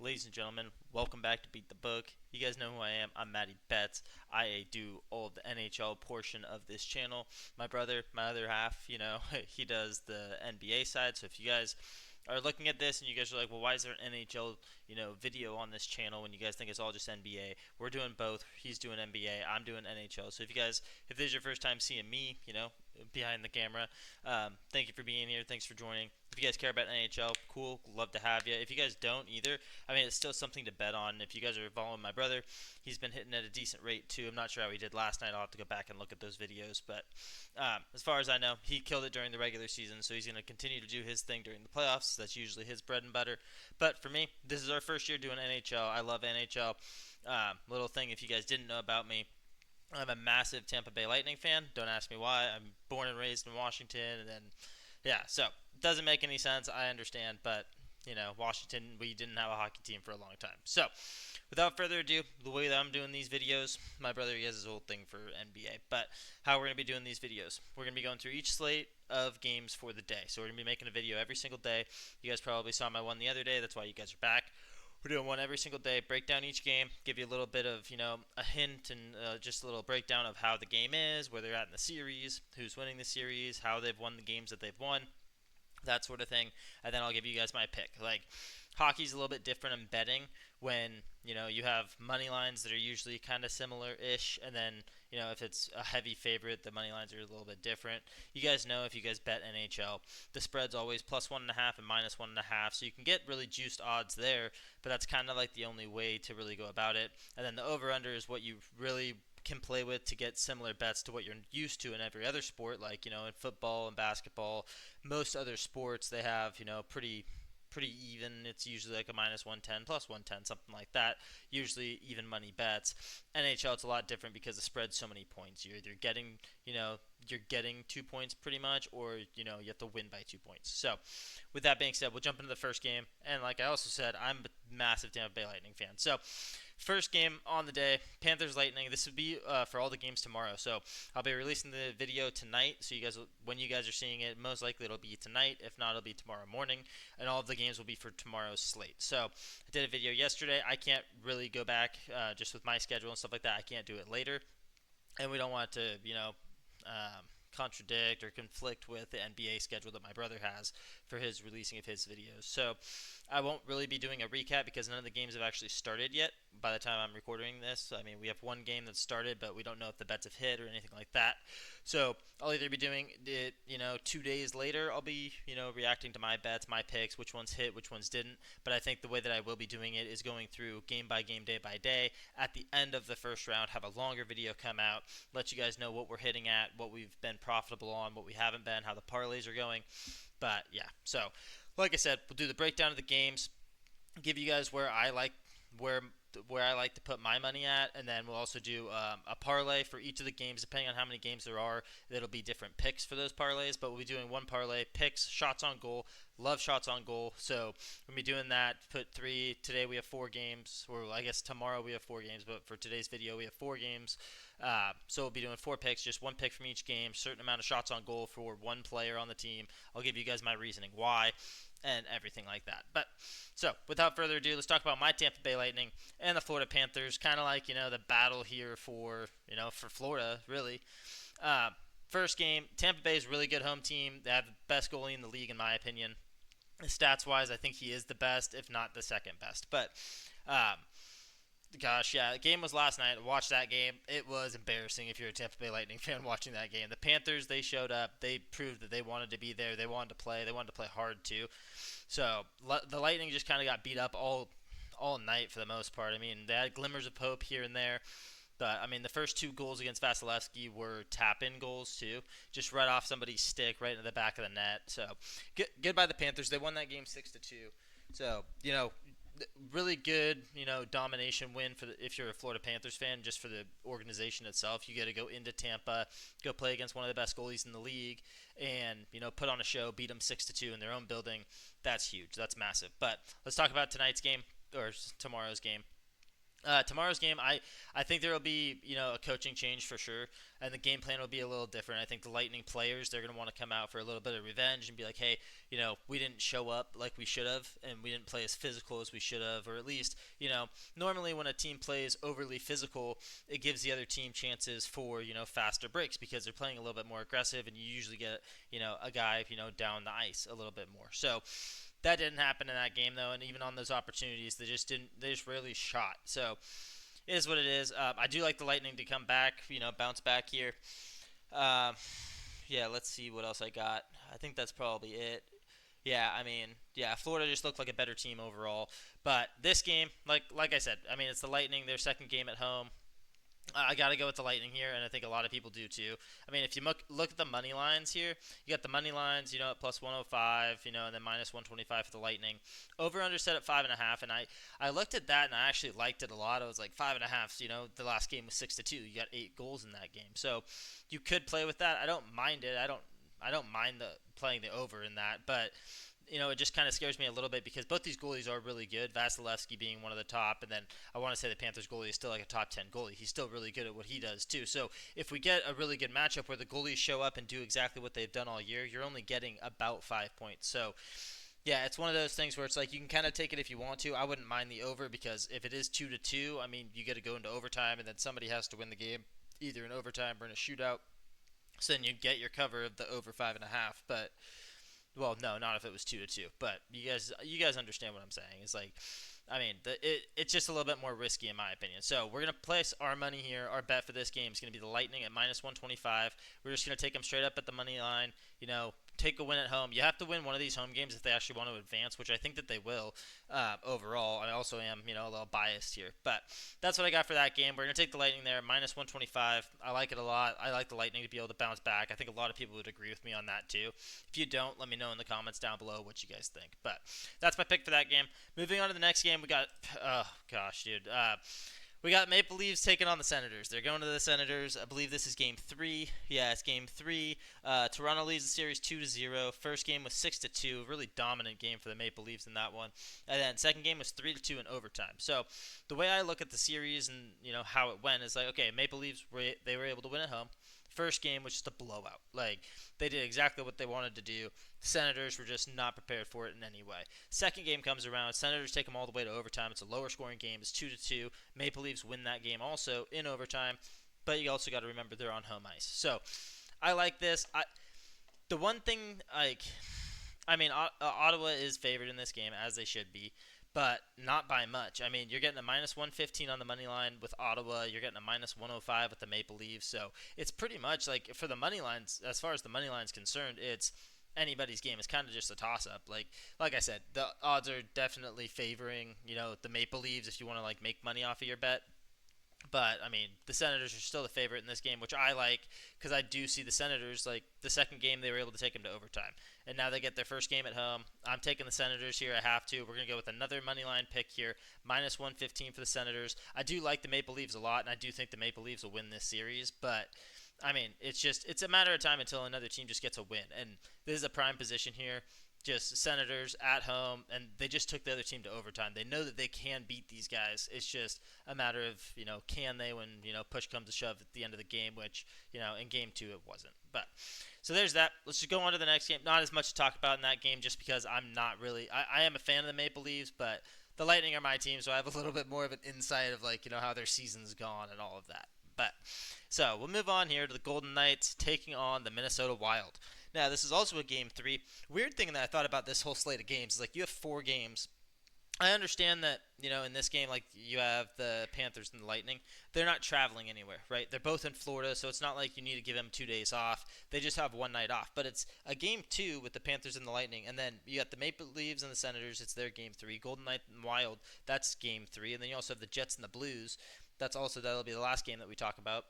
Ladies and gentlemen, welcome back to Beat the Book. You guys know who I am. I'm Matty Betts. I do all of the NHL portion of this channel. My brother, my other half, he does the NBA side. So if you guys are looking at this and you guys are like, well, why is there an NHL, video on this channel when you guys think it's all just NBA? We're doing both. He's doing NBA. I'm doing NHL. So if this is your first time seeing me, behind the camera, thank you for being here. Thanks for joining. If you guys care about NHL, cool, love to have you. If you guys don't either, it's still something to bet on. If you guys are following my brother, he's been hitting at a decent rate too. I'm not sure how he did last night. I'll have to go back and look at those videos. But as far as I know, he killed it during the regular season, so he's going to continue to do his thing during the playoffs. That's usually his bread and butter. But for me, this is our first year doing NHL. I love NHL. Little thing, if you guys didn't know about me, I'm a massive Tampa Bay Lightning fan. Don't ask me why. I'm born and raised in Washington, and then so it doesn't make any sense. I understand, but Washington, we didn't have a hockey team for a long time. So, without further ado, the way that I'm doing these videos, my brother, he has his whole thing for NBA, but how we're going to be doing these videos, we're going to be going through each slate of games for the day. So we're going to be making a video every single day. You guys probably saw my one the other day. That's why you guys are back. We're doing one every single day, break down each game, give you a little bit of, a hint and just a little breakdown of how the game is, where they're at in the series, who's winning the series, how they've won the games that they've won, that sort of thing. And then I'll give you guys my pick. Like, hockey's a little bit different in betting when, you have money lines that are usually kind of similar-ish, and then, if it's a heavy favorite, the money lines are a little bit different. You guys know if you guys bet NHL, the spread's always plus 1.5 and minus 1.5, so you can get really juiced odds there, but that's kind of like the only way to really go about it. And then the over-under is what you really can play with to get similar bets to what you're used to in every other sport, like, in football and basketball. Most other sports, they have, pretty even. It's usually like a minus 110, plus 110, something like that. Usually even money bets. NHL, it's a lot different because the spread's so many points. You're either getting, you're getting 2 points pretty much, or, you have to win by 2 points. So, with that being said, we'll jump into the first game. And like I also said, I'm a massive Tampa Bay Lightning fan. So, first game on the day, Panthers Lightning. This would be for all the games tomorrow. So I'll be releasing the video tonight. So when you guys are seeing it, most likely it'll be tonight. If not, it'll be tomorrow morning. And all of the games will be for tomorrow's slate. So I did a video yesterday. I can't really go back just with my schedule and stuff like that. I can't do it later. And we don't want to, contradict or conflict with the NBA schedule that my brother has for his releasing of his videos. So I won't really be doing a recap because none of the games have actually started yet by the time I'm recording this. We have one game that's started, but we don't know if the bets have hit or anything like that. So I'll either be doing it, 2 days later. I'll be, reacting to my bets, my picks, which ones hit, which ones didn't. But I think the way that I will be doing it is going through game by game, day by day. At the end of the first round, have a longer video come out, let you guys know what we're hitting at, what we've been profitable on, what we haven't been, how the parlays are going. But yeah, so like I said, we'll do the breakdown of the games, give you guys where I like to put my money at, and then we'll also do a parlay for each of the games. Depending on how many games there are, it'll be different picks for those parlays, but we'll be doing one parlay, picks, shots on goal. Love shots on goal, so we'll be doing that. Put 3. Today we have 4 games, or I guess tomorrow we have 4 games, but for today's video we have 4 games. So we'll be doing 4 picks, just one pick from each game, certain amount of shots on goal for one player on the team. I'll give you guys my reasoning why and everything like that. But so without further ado, let's talk about my Tampa Bay Lightning and the Florida Panthers. Kind of like, the battle here for Florida, really. First game, Tampa Bay is a really good home team. They have the best goalie in the league, in my opinion. Stats-wise, I think he is the best, if not the second best. But, gosh, yeah, the game was last night. I watched that game. It was embarrassing if you're a Tampa Bay Lightning fan watching that game. The Panthers, they showed up. They proved that they wanted to be there. They wanted to play. They wanted to play hard, too. So, the Lightning just kind of got beat up all night for the most part. They had glimmers of hope here and there. But, the first 2 goals against Vasilevsky were tap-in goals, too. Just right off somebody's stick, right into the back of the net. So, good by the Panthers. They won that game 6-2. So, really good, domination win if you're a Florida Panthers fan, just for the organization itself. You got to go into Tampa, go play against one of the best goalies in the league, and, put on a show, beat them 6-2 in their own building. That's huge. That's massive. But let's talk about tonight's game, or tomorrow's game. Tomorrow's game, I think there will be a coaching change for sure, and the game plan will be a little different. I think the Lightning players, they're going to want to come out for a little bit of revenge and be like, hey, we didn't show up like we should have, and we didn't play as physical as we should have, or at least normally when a team plays overly physical, it gives the other team chances for faster breaks because they're playing a little bit more aggressive, and you usually get a guy down the ice a little bit more. So that didn't happen in that game though, and even on those opportunities, they just didn't. They just rarely shot. So it is what it is. I do like the Lightning to come back, bounce back here. Um, yeah, let's see what else I got. I think that's probably it. Yeah, I mean, yeah, Florida just looked like a better team overall. But this game, like I said, I mean, it's the Lightning, their second game at home. I got to go with the Lightning here, and I think a lot of people do too. I mean, if you look at the money lines here, you got the money lines, at plus 105, and then minus 125 for the Lightning. Over under set at 5.5, and I looked at that and I actually liked it a lot. I was like 5.5. The last game was 6-2. You got 8 goals in that game, so you could play with that. I don't mind it. I don't mind the playing the over in that, but it just kind of scares me a little bit because both these goalies are really good. Vasilevsky being one of the top, and then I want to say the Panthers goalie is still like a top 10 goalie. He's still really good at what he does too. So if we get a really good matchup where the goalies show up and do exactly what they've done all year, you're only getting about 5 points. So yeah, it's one of those things where it's like you can kind of take it if you want to. I wouldn't mind the over because if it is 2-2, I mean, you get to go into overtime and then somebody has to win the game either in overtime or in a shootout. So then you get your cover of the over 5.5. But well, no, not if it was 2-2. But you guys understand what I'm saying. It's like, I mean, it's just a little bit more risky in my opinion. So we're gonna place our money here. Our bet for this game is gonna be the Lightning at minus 125. We're just gonna take them straight up at the money line. Take a win at home. You have to win one of these home games if they actually want to advance, which I think that they will. Overall, I also am a little biased here, but that's what I got for that game. We're gonna take the Lightning there, minus 125. I like it a lot. I like the Lightning to be able to bounce back. I think a lot of people would agree with me on that too. If you don't, let me know in the comments down below what you guys think. But that's my pick for that game. Moving on to the next game, we got oh gosh, dude. We got Maple Leafs taking on the Senators. They're going to the Senators. I believe this is Game 3. Yeah, it's Game 3. Toronto leads the series 2-0. First game was 6-2. Really dominant game for the Maple Leafs in that one. And then second game was 3-2 in overtime. So the way I look at the series and how it went is like, okay, Maple Leafs they were able to win at home. First game was just a blowout. Like, they did exactly what they wanted to do. Senators were just not prepared for it in any way. Second game comes around. Senators take them all the way to overtime. It's a lower scoring game. It's 2-2. Maple Leafs win that game also in overtime. But you also got to remember they're on home ice. So I like this. The one thing, Ottawa is favored in this game, as they should be, but not by much. I mean, you're getting a minus 115 on the money line with Ottawa. You're getting a minus 105 with the Maple Leafs. So it's pretty much like for the money lines, as far as the money line's concerned, it's anybody's game. It's kind of just a toss-up. Like I said, the odds are definitely favoring, the Maple Leafs if you want to make money off of your bet. But, I mean, the Senators are still the favorite in this game, which I like because I do see the Senators, the second game they were able to take them to overtime. And now they get their first game at home. I'm taking the Senators here. I have to. We're going to go with another money line pick here, minus 115 for the Senators. I do like the Maple Leafs a lot, and I do think the Maple Leafs will win this series. But, I mean, it's a matter of time until another team just gets a win. And this is a prime position here. Just Senators at home, and they just took the other team to overtime. They know that they can beat these guys. It's just a matter of, can they when, push comes to shove at the end of the game, which, in Game 2 it wasn't. But, so there's that. Let's just go on to the next game. Not as much to talk about in that game just because I'm not really – I am a fan of the Maple Leafs, but the Lightning are my team, so I have a little bit more of an insight of, how their season's gone and all of that. But, so we'll move on here to the Golden Knights taking on the Minnesota Wild. Now, this is also a Game 3. Weird thing that I thought about this whole slate of games is, you have 4 games. I understand that, in this game, you have the Panthers and the Lightning. They're not traveling anywhere, right? They're both in Florida, so it's not like you need to give them 2 days off. They just have one night off. But it's a Game 2 with the Panthers and the Lightning, and then you got the Maple Leafs and the Senators. It's their Game 3. Golden Knights and Wild, that's Game 3. And then you also have the Jets and the Blues. That'll be the last game that we talk about.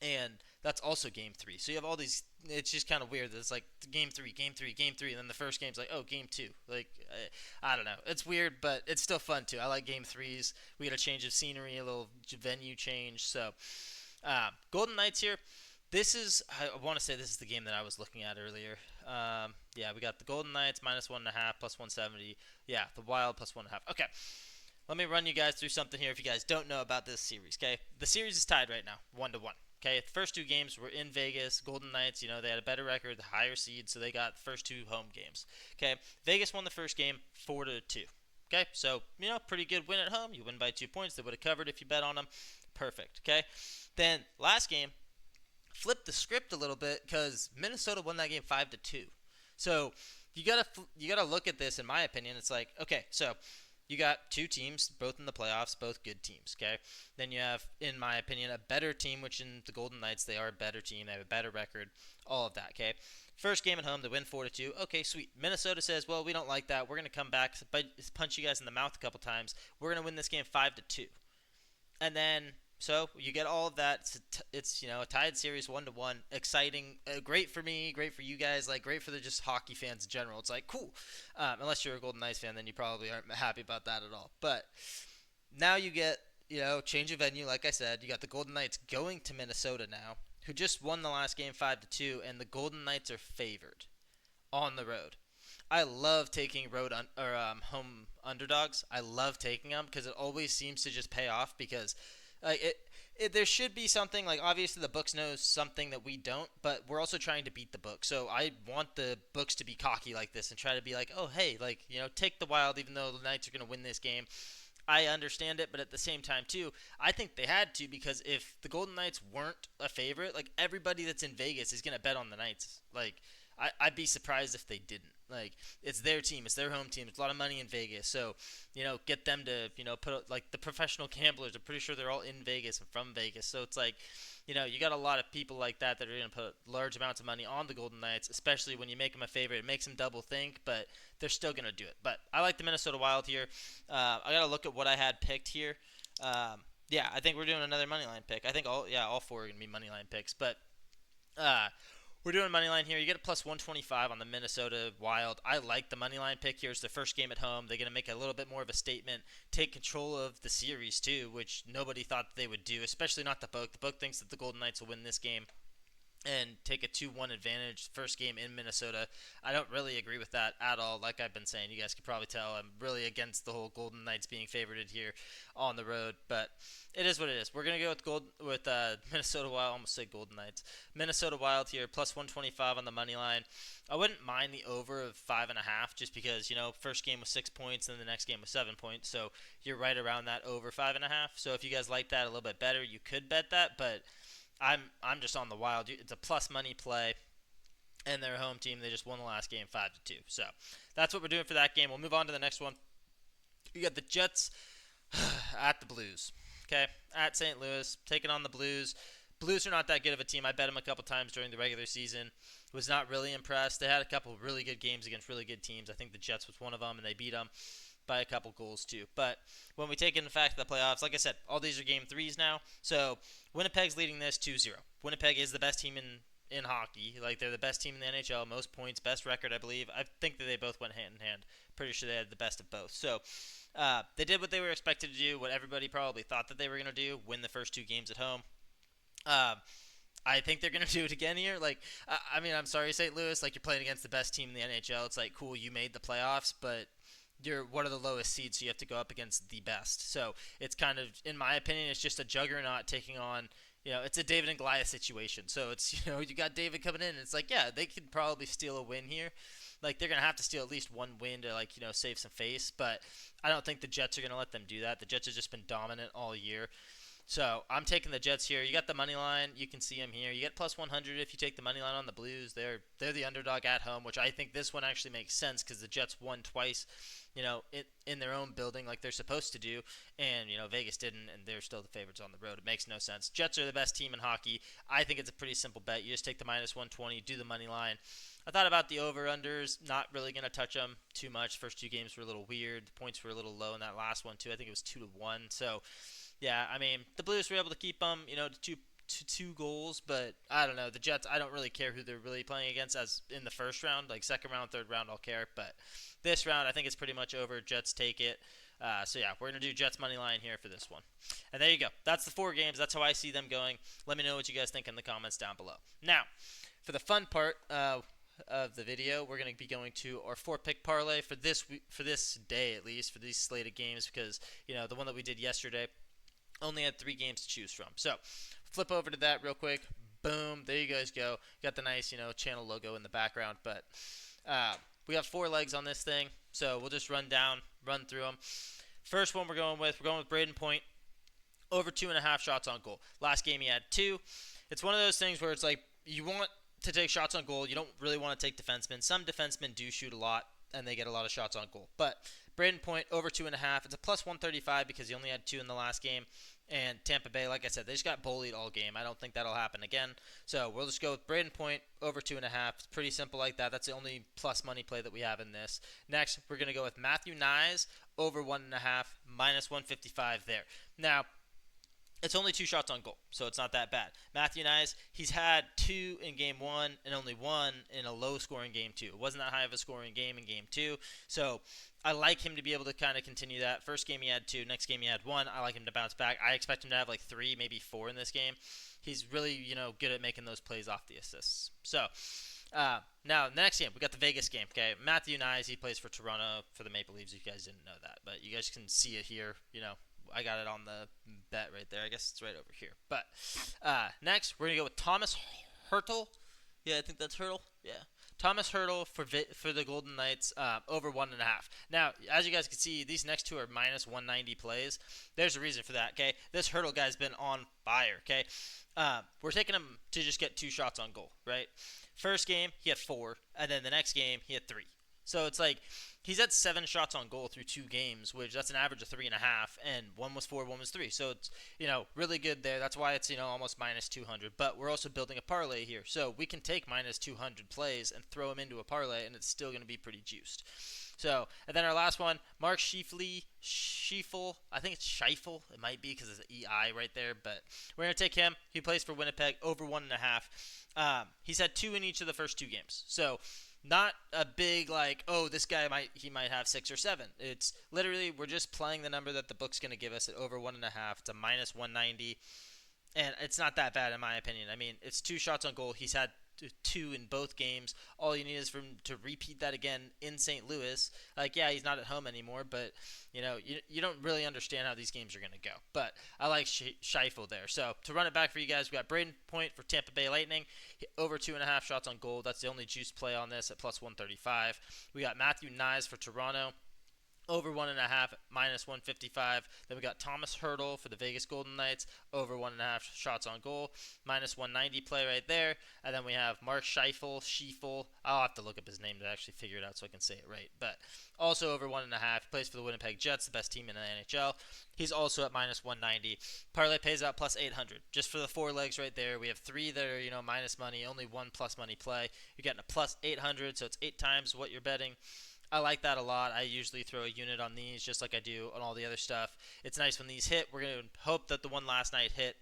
And that's also Game 3. So you have all these. It's just kind of weird that it's Game 3, Game 3, Game 3, and then the first game's Game 2. I don't know. It's weird, but it's still fun too. I like Game 3s. We got a change of scenery, a little venue change. So, Golden Knights here. I want to say this is the game that I was looking at earlier. Yeah, we got the Golden Knights minus 1.5 plus 170. Yeah, the Wild plus 1.5. Okay. let me run you guys through something here if you guys don't know about this series, okay? The series is tied right now, 1-1. Okay, the first two games were in Vegas. Golden Knights, they had a better record, the higher seed, so they got the first two home games. Okay, Vegas won the first game 4-2. Okay, so pretty good win at home. You win by 2 points. They would have covered if you bet on them. Perfect. Okay, then last game, flipped the script a little bit because Minnesota won that game 5-2. So you gotta look at this. In my opinion, it's like, okay, so you got two teams, both in the playoffs, both good teams, okay? Then you have, in my opinion, a better team, which in the Golden Knights, they are a better team. They have a better record, all of that, okay? First game at home, they win 4-2. Okay, sweet. Minnesota says, well, we don't like that. We're going to come back, but punch you guys in the mouth a couple times. We're going to win this game 5-2. And then, so you get all of that. It's a tied series, 1-1. Exciting, great for me, great for you guys, like great for the just hockey fans in general. It's like cool. Unless you're a Golden Knights fan, then you probably aren't happy about that at all. But now you get change of venue. Like I said, you got the Golden Knights going to Minnesota now, who just won the last game 5-2, and the Golden Knights are favored on the road. I love taking home underdogs. I love taking them because it always seems to just pay off because there should be something, like obviously the books know something that we don't, but we're also trying to beat the book. So I want the books to be cocky like this and try to be like, oh hey, take the Wild even though the Knights are going to win this game. I understand it, but at the same time too, I think they had to, because if the Golden Knights weren't a favorite, like everybody that's in Vegas is going to bet on the Knights. Like I'd be surprised if they didn't. Like, it's their team, it's their home team. There's a lot of money in Vegas, so get them to put like the professional gamblers. I'm pretty sure they're all in Vegas and from Vegas, so it's like you got a lot of people like that that are going to put large amounts of money on the Golden Knights, especially when you make them a favorite. It makes them double think, but they're still going to do it. But I like the Minnesota Wild here. I got to look at what I had picked here. Yeah, I think we're doing another money line pick. I think all four are going to be money line picks, but we're doing money line here. You get a plus 125 on the Minnesota Wild. I like the money line pick here. It's their first game at home. They're going to make a little bit more of a statement, take control of the series too, which nobody thought they would do, especially not the book. The book thinks that the Golden Knights will win this game and take a 2-1 advantage first game in Minnesota. I don't really agree with that at all. Like I've been saying, you guys can probably tell I'm really against the whole Golden Knights being favorited here on the road, but it is what it is. We're going to go with Minnesota Wild. I almost say Golden Knights. Minnesota Wild here, plus 125 on the money line. I wouldn't mind the over of 5.5 just because, first game was 6 points and the next game was 7 points. So you're right around that over 5.5. So if you guys like that a little bit better, you could bet that, but I'm just on the Wild. It's a plus money play, and their home team, they just won the last game 5-2. So that's what we're doing for that game. We'll move on to the next one. We got the Jets at the Blues. Okay, at St. Louis, taking on the Blues. Blues are not that good of a team. I bet them a couple times during the regular season. Was not really impressed. They had a couple really good games against really good teams. I think the Jets was one of them, and they beat them by a couple goals too. But when we take into fact the playoffs, like I said, all these are game threes now. So Winnipeg's leading this 2-0. Winnipeg is the best team in hockey. Like, they're the best team in the NHL, most points, best record, I believe. I think that they both went hand in hand. Pretty sure they had the best of both. So they did what they were expected to do, what everybody probably thought that they were going to do, win the first two games at home. I think they're going to do it again here. Like, I mean, I'm sorry, St. Louis. Like, you're playing against the best team in the NHL. It's like, cool, you made the playoffs, but you're one of the lowest seeds, so you have to go up against the best. So it's kind of, in my opinion, it's just a juggernaut taking on, it's a David and Goliath situation. So it's, you got David coming in, and it's like, yeah, they could probably steal a win here. Like, they're going to have to steal at least one win to, like, save some face. But I don't think the Jets are going to let them do that. The Jets have just been dominant all year. So I'm taking the Jets here. You got the money line. You can see them here. You get plus 100 if you take the money line on the Blues. They're the underdog at home, which I think this one actually makes sense because the Jets won twice, in their own building like they're supposed to do, and Vegas didn't, and they're still the favorites on the road. It makes no sense. Jets are the best team in hockey. I think it's a pretty simple bet. You just take the minus 120, do the money line. I thought about the over-unders, not really going to touch them too much. First two games were a little weird. The points were a little low in that last one, too. I think it was 2-1. So, yeah, I mean, the Blues were able to keep them, to two goals, but I don't know. The Jets, I don't really care who they're really playing against as in the first round. Like, second round, third round, I'll care. But this round, I think it's pretty much over. Jets take it. So, yeah, we're going to do Jets money line here for this one. And there you go. That's the 4 games. That's how I see them going. Let me know what you guys think in the comments down below. Now, for the fun part, of the video, we're going to be going to our 4-pick parlay for this day, at least for these slated games, because the one that we did yesterday only had 3 games to choose from. So flip over to that real quick. Boom, there you guys go. Got the nice channel logo in the background, but we got 4 legs on this thing, so we'll just run through them. First one we're going with Braden Point over 2.5 shots on goal. Last game he had 2. It's one of those things where it's like you want to take shots on goal. You don't really want to take defensemen. Some defensemen do shoot a lot, and they get a lot of shots on goal. But Braden Point over 2.5. It's a plus 135 because he only had 2 in the last game. And Tampa Bay, like I said, they just got bullied all game. I don't think that'll happen again. So we'll just go with Braden Point over 2.5. It's pretty simple like that. That's the only plus money play that we have in this. Next, we're going to go with Matthew Knies over 1.5, minus 155 there. Now, it's only 2 shots on goal, so it's not that bad. Matthew Knies, he's had 2 in Game 1 and only 1 in a low-scoring Game 2. It wasn't that high of a scoring game in Game 2, so I like him to be able to kind of continue that. First game he had 2, next game he had 1. I like him to bounce back. I expect him to have like 3, maybe 4 in this game. He's really, good at making those plays off the assists. So, now, the next game, we got the Vegas game, okay? Matthew Knies, he plays for Toronto for the Maple Leafs. You guys didn't know that, but you guys can see it here, I got it on the bet right there. I guess it's right over here. But next, we're going to go with Thomas Hertl. Yeah, I think that's Hertl. Yeah. Thomas Hertl for the Golden Knights over 1.5. Now, as you guys can see, these next 2 are minus 190 plays. There's a reason for that, okay? This Hertl guy's been on fire, okay? We're taking him to just get 2 shots on goal, right? First game, he had 4, and then the next game, he had 3. So it's like he's had 7 shots on goal through 2 games, which that's an average of 3.5, and 1 was 4, 1 was 3. So it's really good there. That's why it's almost minus 200. But we're also building a parlay here, so we can take minus 200 plays and throw them into a parlay, and it's still going to be pretty juiced. So, and then our last one, Mark Scheifele. I think it's Scheifele. It might be because it's an EI right there, but we're going to take him. He plays for Winnipeg over 1.5. He's had 2 in each of the first 2 games. So, not a big this guy might have 6 or 7. It's literally we're just playing the number that the book's going to give us at over 1.5. It's a minus 190, and it's not that bad in my opinion. I mean, it's 2 shots on goal. He's had 2 in both games. All you need is for him to repeat that again in St. Louis. Yeah, he's not at home anymore, but you don't really understand how these games are going to go. But I like Scheifele there. So to run it back for you guys, we got Braden Point for Tampa Bay Lightning, over 2.5 shots on goal. That's the only juice play on this at plus 135. We got Matthew Knies for Toronto, over 1.5, minus 155. Then we got Thomas Hertl for the Vegas Golden Knights, over 1.5 shots on goal, minus 190 play right there. And then we have Mark Scheifele. I'll have to look up his name to actually figure it out so I can say it right. But also over 1.5. Plays for the Winnipeg Jets, the best team in the NHL. He's also at minus 190. Parlay pays out plus 800. Just for the 4 legs right there, we have 3 that are minus money, only 1 plus money play. You're getting a plus 800, so it's 8 times what you're betting. I like that a lot. I usually throw a unit on these just like I do on all the other stuff. It's nice when these hit. We're going to hope that the one last night hit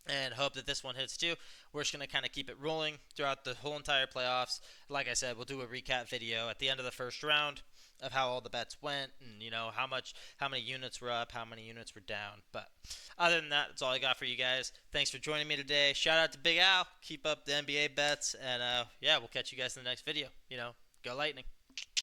and hope that this one hits too. We're just going to kind of keep it rolling throughout the whole entire playoffs. Like I said, we'll do a recap video at the end of the first round of how all the bets went and how many units were up, how many units were down. But other than that, that's all I got for you guys. Thanks for joining me today. Shout out to Big Al. Keep up the NBA bets, and we'll catch you guys in the next video. Go Lightning.